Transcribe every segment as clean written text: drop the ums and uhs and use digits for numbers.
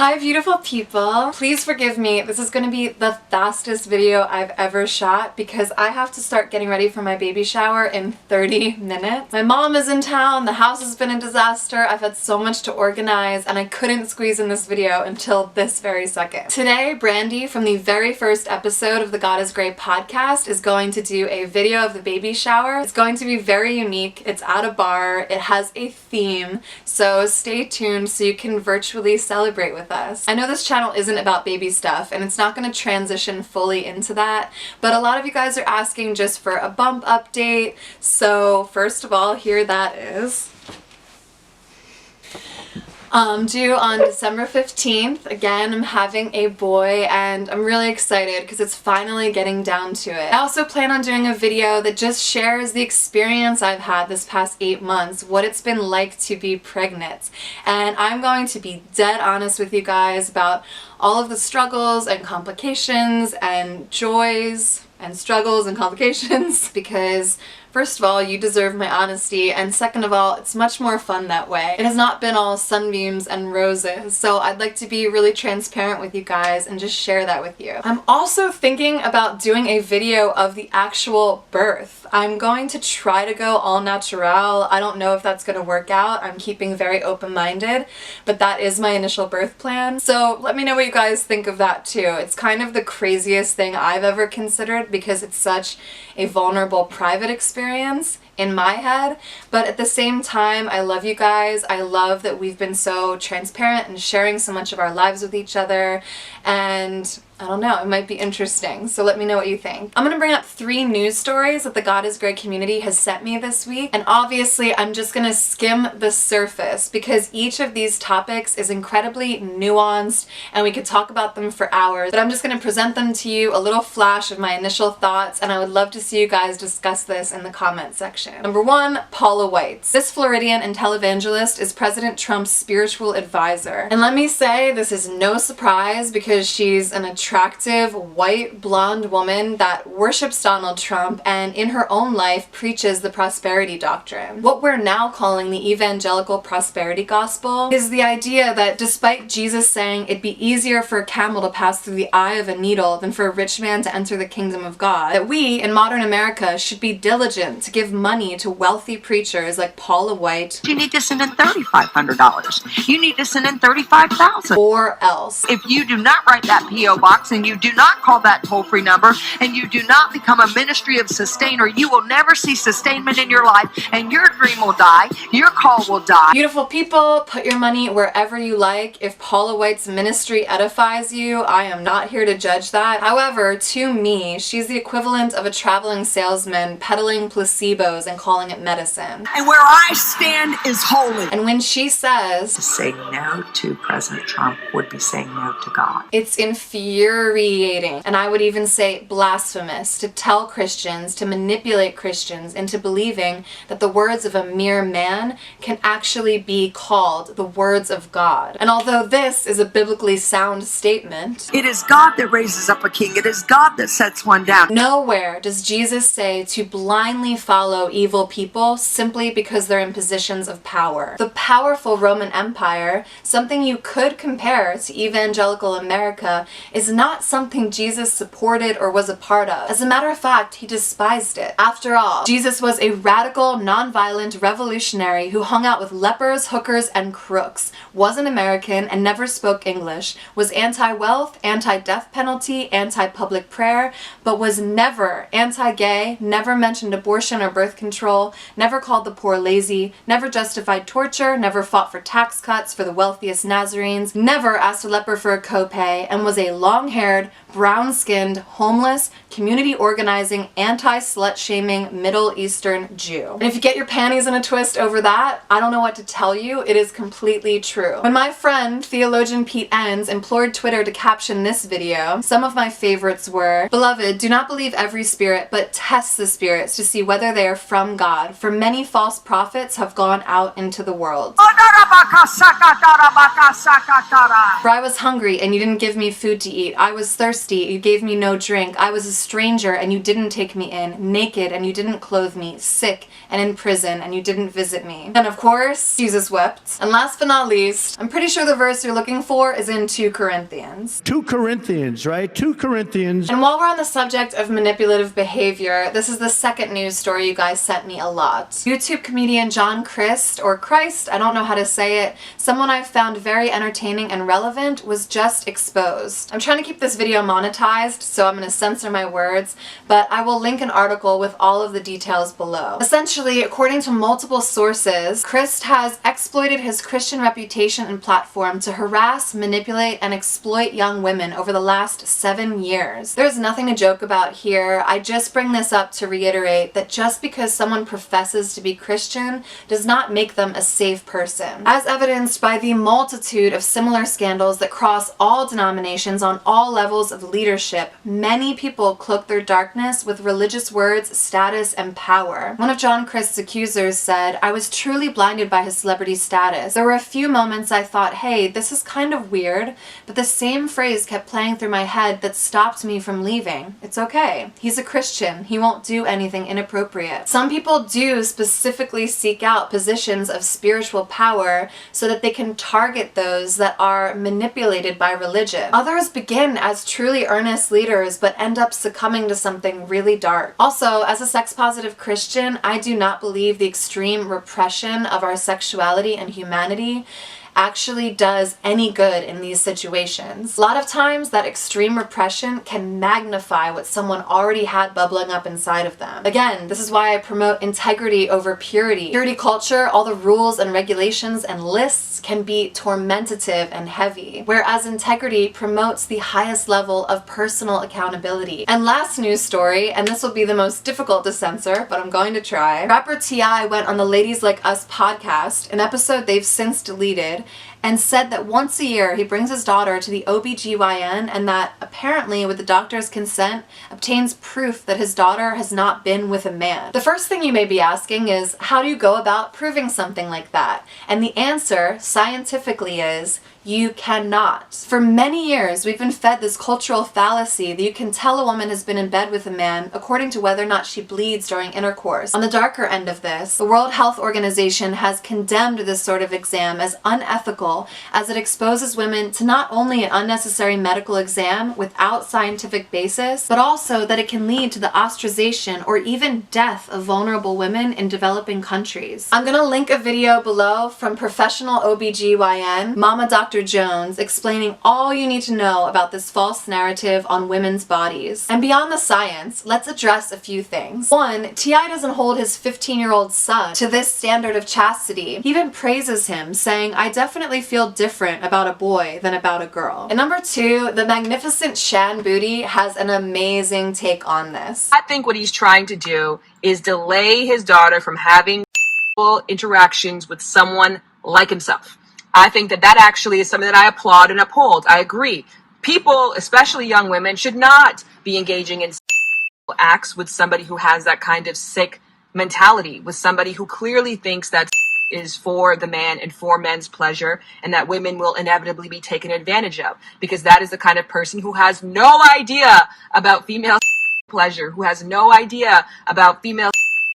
Hi beautiful people! Please forgive me, this is going to be the fastest video I've ever shot because I have to start getting ready for my baby shower in 30 minutes. My mom is in town, the house has been a disaster, I've had so much to organize, and I couldn't squeeze in this video until this very second. Today, Brandy from the very first episode of the God is Great podcast is going to do a video of the baby shower. It's going to be very unique, it's at a bar, it has a theme, so stay tuned so you can virtually celebrate with us. I know this channel isn't about baby stuff and it's not going to transition fully into that, but a lot of you guys are asking just for a bump update, so first of all, here that is. Due on December 15th. Again, I'm having a boy and I'm really excited because it's finally getting down to it. I also plan on doing a video that just shares the experience I've had this past 8 months, what it's been like to be pregnant. And I'm going to be dead honest with you guys about all of the struggles and complications and joys and struggles and complications because first of all, you deserve my honesty, and second of all, it's much more fun that way. It has not been all sunbeams and roses, so I'd like to be really transparent with you guys and just share that with you. I'm also thinking about doing a video of the actual birth. I'm going to try to go all natural. I don't know if that's going to work out. I'm keeping very open-minded, but that is my initial birth plan. So let me know what you guys think of that too. It's kind of the craziest thing I've ever considered because it's such a vulnerable private experience in my head, but at the same time, I love you guys. I love that we've been so transparent and sharing so much of our lives with each other, and I don't know, it might be interesting, so let me know what you think. I'm gonna bring up 3 news stories that the God is Great community has sent me this week, and obviously I'm just gonna skim the surface because each of these topics is incredibly nuanced and we could talk about them for hours, but I'm just gonna present them to you, a little flash of my initial thoughts, and I would love to see you guys discuss this in the comment section. Number 1, Paula White. This Floridian and televangelist is President Trump's spiritual advisor. And let me say, this is no surprise because she's an attractive, white, blonde woman that worships Donald Trump and in her own life preaches the prosperity doctrine. What we're now calling the evangelical prosperity gospel is the idea that despite Jesus saying it'd be easier for a camel to pass through the eye of a needle than for a rich man to enter the kingdom of God, that we in modern America should be diligent to give money to wealthy preachers like Paula White. You need to send in $3,500. You need to send in $35,000. Or else. If you do not write that P.O. box and you do not call that toll-free number and you do not become a ministry of sustainer, you will never see sustainment in your life and your dream will die, your call will die. Beautiful people, put your money wherever you like. If Paula White's ministry edifies you, I am not here to judge that. However, to me, she's the equivalent of a traveling salesman peddling placebos and calling it medicine. And where I stand is holy. And when she says To say no to President Trump would be saying no to God. it's infuriating, and I would even say blasphemous, to tell Christians, to manipulate Christians into believing that the words of a mere man can actually be called the words of God. And although this is a biblically sound statement, It is God that raises up a king. It is God that sets one down. nowhere does Jesus say to blindly follow evil people simply because they're in positions of power. The powerful Roman Empire, something you could compare to evangelical America, is not something Jesus supported or was a part of. As a matter of fact, he despised it. After all, Jesus was a radical, non-violent revolutionary who hung out with lepers, hookers, and crooks, wasn't American and never spoke English, was anti-wealth, anti-death penalty, anti-public prayer, but was never anti-gay, never mentioned abortion or birth control, never called the poor lazy, never justified torture, never fought for tax cuts for the wealthiest Nazarenes, never asked a leper for a copay, and was a long-haired, brown-skinned, homeless, community organizing, anti-slut-shaming Middle Eastern Jew. And if you get your panties in a twist over that, I don't know what to tell you, it is completely true. When my friend, theologian Pete Enns, implored Twitter to caption this video, some of my favorites were, "Beloved, do not believe every spirit, but test the spirits to see whether they are from God, for many false prophets have gone out into the world. For I was hungry and you didn't give me food to eat. I was thirsty, you gave me no drink. I was a stranger and you didn't take me in. Naked and you didn't clothe me. Sick and in prison and you didn't visit me. And of course, Jesus wept. And last but not least, I'm pretty sure the verse you're looking for is in 2 Corinthians. 2 Corinthians, right? 2 Corinthians. And while we're on the subject of manipulative behavior, this is the second news story you guys sent me a lot. YouTube comedian John Crist, or Christ, I don't know how to say it, someone I found very entertaining and relevant, was just exposed. I'm trying to keep this video monetized, so I'm going to censor my words, but I will link an article with all of the details below. Essentially, according to multiple sources, Crist has exploited his Christian reputation and platform to harass, manipulate, and exploit young women over the last 7 years. There's nothing to joke about here. I just bring this up to reiterate that just because someone professes to be Christian does not make them a safe person. As evidenced by the multitude of similar scandals that cross all denominations on all levels of leadership, many people cloak their darkness with religious words, status, and power. One of John Crist's accusers said, "I was truly blinded by his celebrity status. There were a few moments I thought, hey, this is kind of weird, but the same phrase kept playing through my head that stopped me from leaving. It's okay. He's a Christian. He won't do anything inappropriate." Some people do specifically seek out positions of spiritual power so that they can target those that are manipulated by religion. Others begin as truly earnest leaders but end up succumbing to something really dark. Also, as a sex-positive Christian, I do not believe the extreme repression of our sexuality and humanity actually does any good in these situations. A lot of times that extreme repression can magnify what someone already had bubbling up inside of them. Again, this is why I promote integrity over purity. Purity culture, all the rules and regulations and lists can be tormentative and heavy, whereas integrity promotes the highest level of personal accountability. And last news story, and this will be the most difficult to censor, but I'm going to try. Rapper T.I. went on the Ladies Like Us podcast, an episode they've since deleted, and said that once a year he brings his daughter to the OBGYN and that apparently with the doctor's consent obtains proof that his daughter has not been with a man. The first thing you may be asking is, how do you go about proving something like that? And the answer scientifically is, you cannot. For many years, we've been fed this cultural fallacy that you can tell a woman has been in bed with a man according to whether or not she bleeds during intercourse. On the darker end of this, the World Health Organization has condemned this sort of exam as unethical, as it exposes women to not only an unnecessary medical exam without scientific basis, but also that it can lead to the ostracization or even death of vulnerable women in developing countries. I'm gonna link a video below from professional OBGYN, Mama Dr. Jones, explaining all you need to know about this false narrative on women's bodies. And beyond the science, let's address a few things. One, T.I. doesn't hold his 15-year-old son to this standard of chastity. He even praises him, saying, "I definitely feel different about a boy than about a girl." And number two, the magnificent SHANBOODY has an amazing take on this. I think what he's trying to do is delay his daughter from having interactions with someone like himself. I think that that actually is something that I applaud and uphold. I agree. People, especially young women, should not be engaging in acts with somebody who has that kind of sick mentality, with somebody who clearly thinks that is for the man and for men's pleasure, and that women will inevitably be taken advantage of, because that is the kind of person who has no idea about female pleasure, who has no idea about female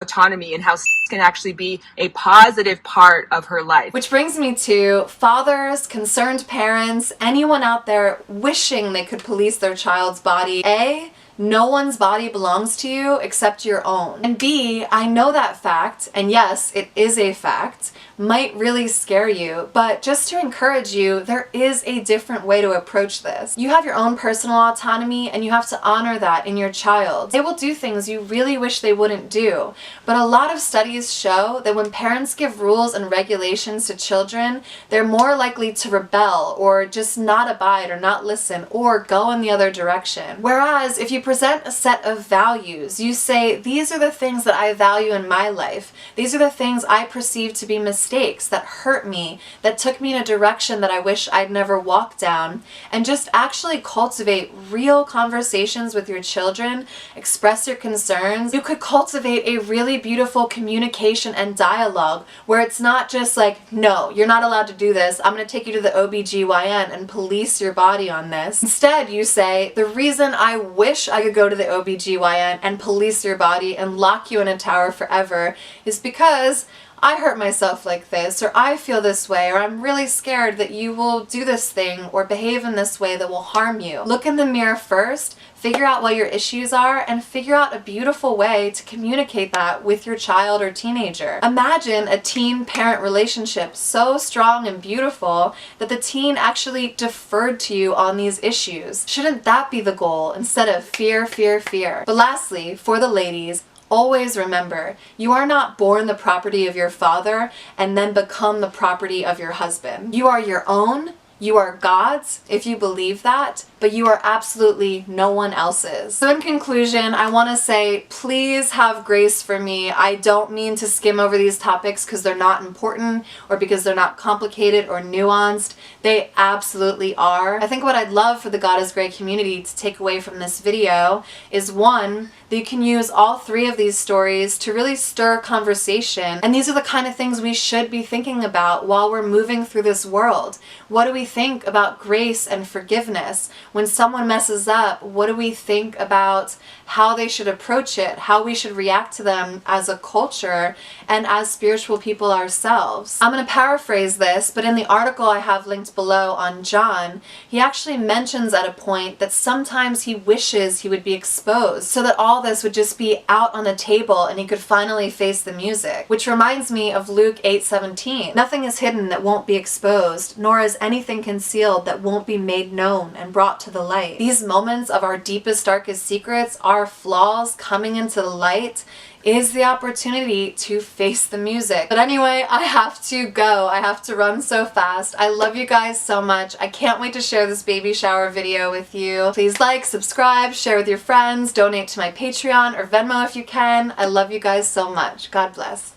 autonomy and how sex can actually be a positive part of her life. Which brings me to fathers, concerned parents, anyone out there wishing they could police their child's body. A, no one's body belongs to you except your own. And B, I know that fact, and yes, it is a fact, might really scare you, but just to encourage you, there is a different way to approach this. You have your own personal autonomy and you have to honor that in your child. They will do things you really wish they wouldn't do, but a lot of studies show that when parents give rules and regulations to children, they're more likely to rebel or just not abide or not listen or go in the other direction. Whereas if you present a set of values. You say, these are the things that I value in my life. These are the things I perceive to be mistakes that hurt me, that took me in a direction that I wish I'd never walked down. And just actually cultivate real conversations with your children, express your concerns. You could cultivate a really beautiful communication and dialogue where it's not just like, no, you're not allowed to do this. I'm going to take you to the OBGYN and police your body on this. Instead, you say, the reason I wish I could go to the OBGYN and police your body and lock you in a tower forever is because I hurt myself like this, or I feel this way, or I'm really scared that you will do this thing or behave in this way that will harm you. Look in the mirror first, figure out what your issues are, and figure out a beautiful way to communicate that with your child or teenager. Imagine a teen-parent relationship so strong and beautiful that the teen actually deferred to you on these issues. Shouldn't that be the goal instead of fear, fear, fear? But lastly, for the ladies, always remember, you are not born the property of your father and then become the property of your husband. You are your own. You are God's, if you believe that, but you are absolutely no one else's. So in conclusion, I want to say, please have grace for me. I don't mean to skim over these topics because they're not important or because they're not complicated or nuanced. They absolutely are. I think what I'd love for the God is Great community to take away from this video is, one, that you can use all three of these stories to really stir conversation. And these are the kind of things we should be thinking about while we're moving through this world. What do we think about grace and forgiveness? When someone messes up, what do we think about how they should approach it, how we should react to them as a culture and as spiritual people ourselves? I'm going to paraphrase this, but in the article I have linked below on John, he actually mentions at a point that sometimes he wishes he would be exposed so that all this would just be out on the table and he could finally face the music. Which reminds me of Luke 8:17. Nothing is hidden that won't be exposed, nor is anything concealed that won't be made known and brought to the light. These moments of our deepest, darkest secrets, our flaws coming into the light, is the opportunity to face the music. But anyway, I have to go. I have to run so fast. I love you guys so much. I can't wait to share this baby shower video with you. Please like, subscribe, share with your friends, donate to my Patreon or Venmo if you can. I love you guys so much. God bless.